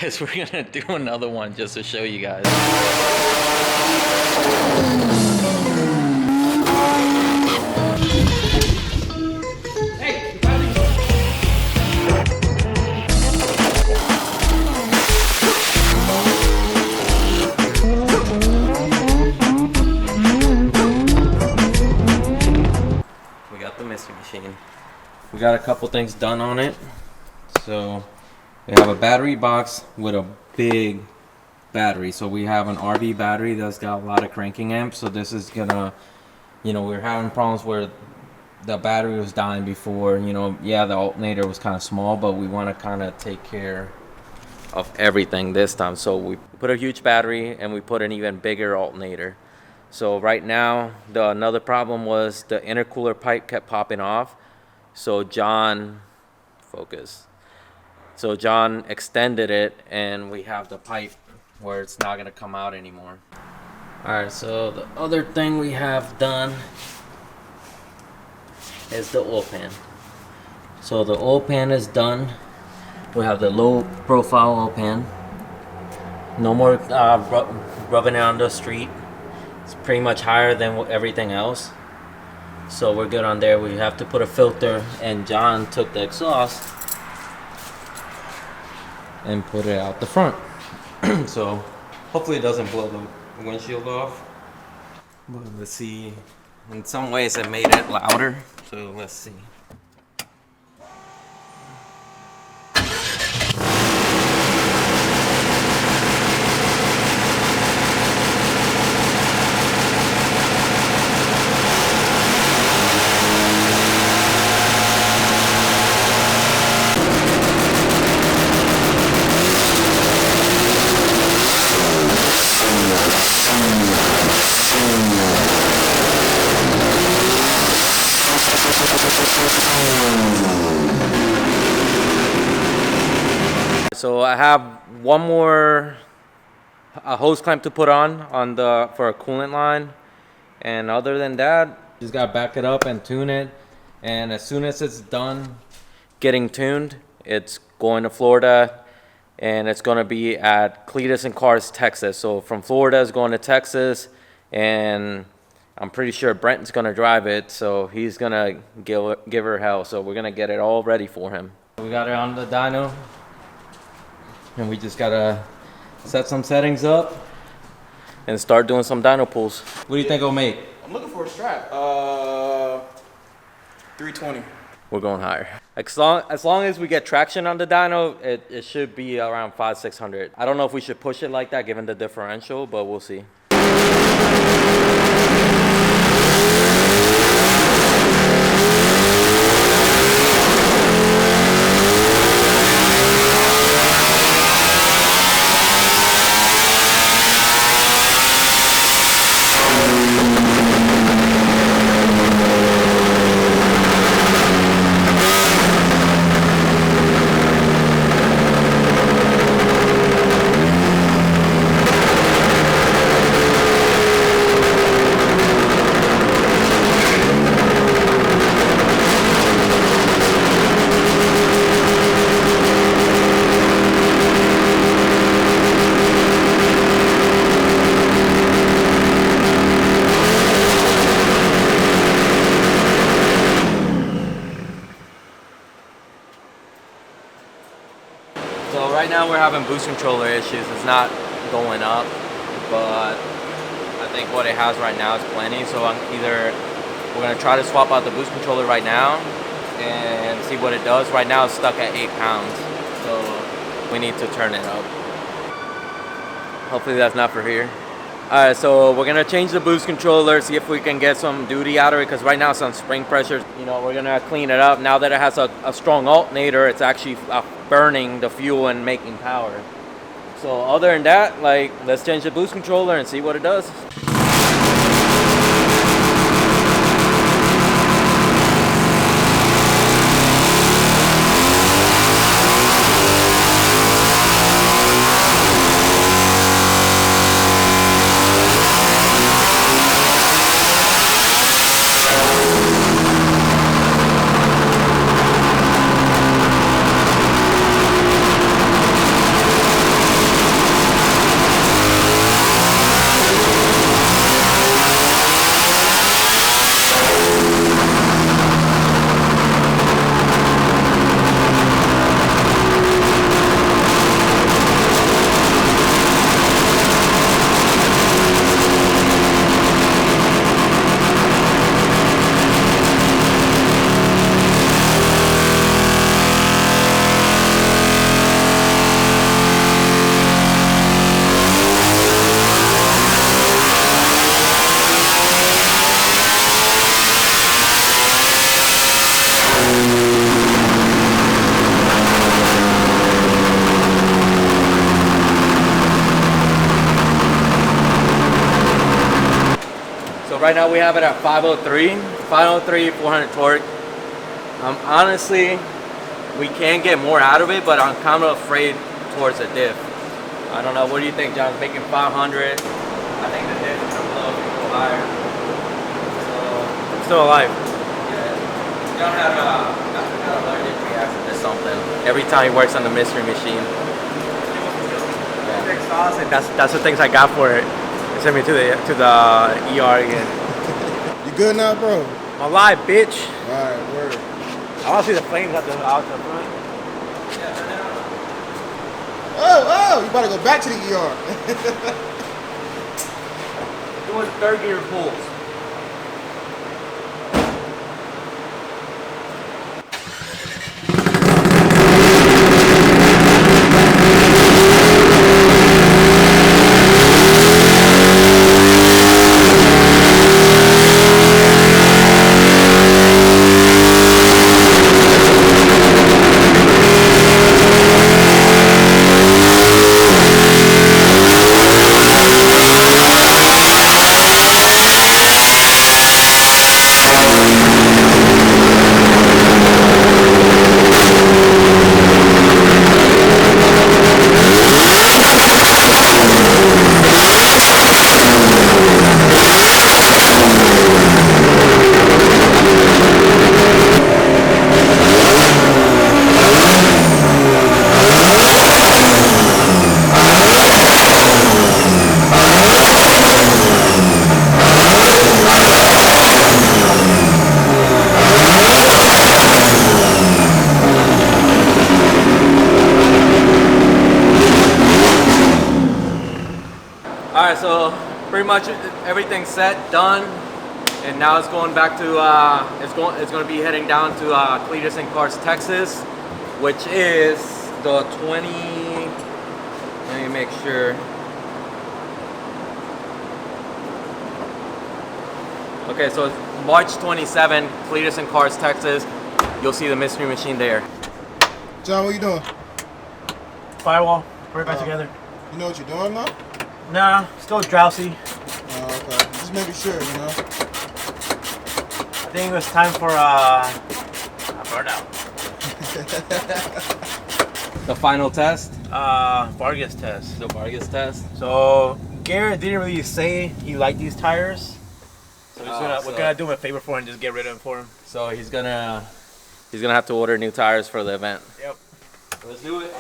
guess we're gonna do another one just to show you guys. We got the mystery machine. We got a couple things done on it. So we have a battery box with a big battery. So we have an RV battery that's got a lot of cranking amps. So this is gonna, we're having problems where the battery was dying before. Yeah, the alternator was kind of small, but we want to kind of take care of everything this time. So we put a huge battery and we put an even bigger alternator. So right now, another problem was the intercooler pipe kept popping off. So John extended it, and we have the pipe where it's not gonna come out anymore. All right, so the other thing we have done is the oil pan. So the oil pan is done. We have the low profile oil pan. No more rubbing it on the street. It's pretty much higher than everything else. So we're good on there. We have to put a filter, and John took the exhaust and put it out the front. So hopefully it doesn't blow the windshield off. But let's see. In some ways it made it louder. So let's see. So I have one more hose clamp to put on for a coolant line, and other than that, just gotta back it up and tune it. And as soon as it's done getting tuned, it's going to Florida, and it's gonna be at Cletus and Cars, Texas. So from Florida, it's going to Texas, and I'm pretty sure Brenton's gonna drive it, so he's gonna give her hell. So we're gonna get it all ready for him. We got it on the dyno. And we just gotta set some settings up and start doing some dyno pulls. What do you think it'll make? I'm looking for a strap. 320. We're going higher. As long as we get traction on the dyno, it should be around 500-600. I don't know if we should push it like that given the differential, but we'll see. So right now we're having boost controller issues. It's not going up, but I think what it has right now is plenty. So we're gonna try to swap out the boost controller right now and see what it does. Right now it's stuck at 8 pounds, so we need to turn it up. Hopefully that's not for here. Alright, so we're gonna change the boost controller, see if we can get some duty out of it, because right now it's on spring pressure. We're gonna clean it up. Now that it has a strong alternator, it's actually burning the fuel and making power. So other than that, let's change the boost controller and see what it does. Right now we have it at 503, 400 torque. Honestly, we can get more out of it, but I'm kind of afraid towards the diff. I don't know. What do you think, John? Making 500. I think the diff is a little higher. So, I'm still alive. Yeah. John had a allergic reaction to something every time he works on the mystery machine. And that's the things I got for it. They sent me to the ER again. You good now, bro? I'm alive, bitch. Alright, word. I want to see the flames out the front. Oh, you about to go back to the ER. Doing third gear pulls. Alright, so pretty much everything's set, done, and now it's going back to it's going to be heading down to Cletus and Cars, Texas, which is the 20. Let me make sure. Okay, so it's March 27, Cletus and Cars, Texas. You'll see the mystery machine there. John, what you doing? Firewall. Right back together. You know what you're doing now? Nah, still drowsy. Oh, okay. Just making sure, you know. I think it was time for a burnout. The final test. Vargas test. The Vargas test. So Garrett didn't really say he liked these tires. So we're gonna do him a favor for him and just get rid of them for him. So he's gonna have to order new tires for the event. Yep. Let's do it.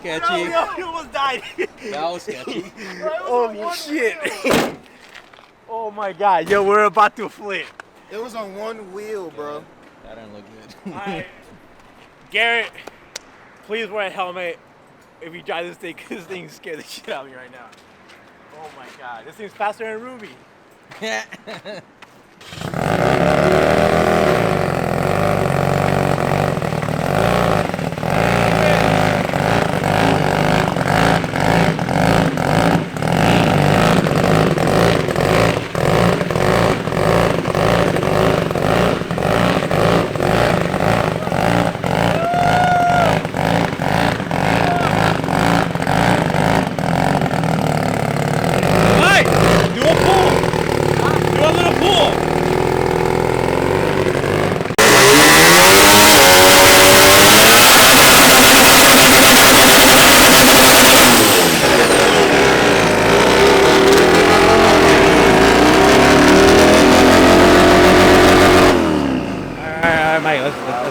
sketchy. You almost died. That was sketchy. Holy shit. Oh my god, yo, we're about to flip. It was on one wheel, bro. That didn't look good. Alright. Garrett, please wear a helmet if you drive this thing, because this thing scared the shit out of me right now. Oh my god, this thing's faster than Ruby. Yeah.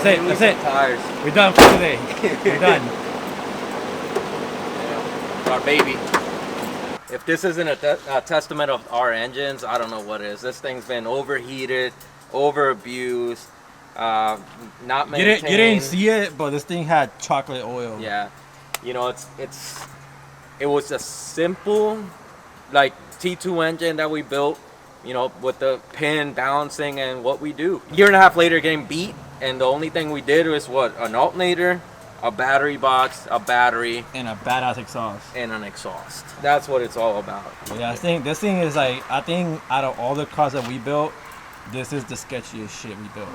That's it. Tires. We're done for today. We're done. Our baby. If this isn't a testament of our engines, I don't know what is. This thing's been overheated, over abused, not maintained. You didn't see it, but this thing had chocolate oil. Yeah, you know, it was a simple, like T2 engine that we built, you know, with the pin balancing and what we do. A year and a half later, getting beat, and the only thing we did was what? An alternator, a battery box, a battery, And a badass exhaust. and an exhaust. That's what it's all about. Yeah, this thing is like, I think out of all the cars that we built, this is the sketchiest shit we built.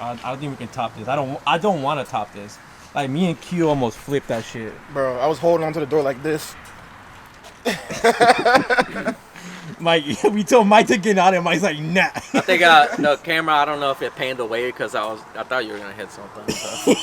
I don't think we can top this. I don't want to top this. Like, me and Q almost flipped that shit. Bro, I was holding onto the door like this. Mike, we told Mike to get out, and Mike's like, nah. I think the camera, I don't know if it panned away because I thought you were gonna hit something. So.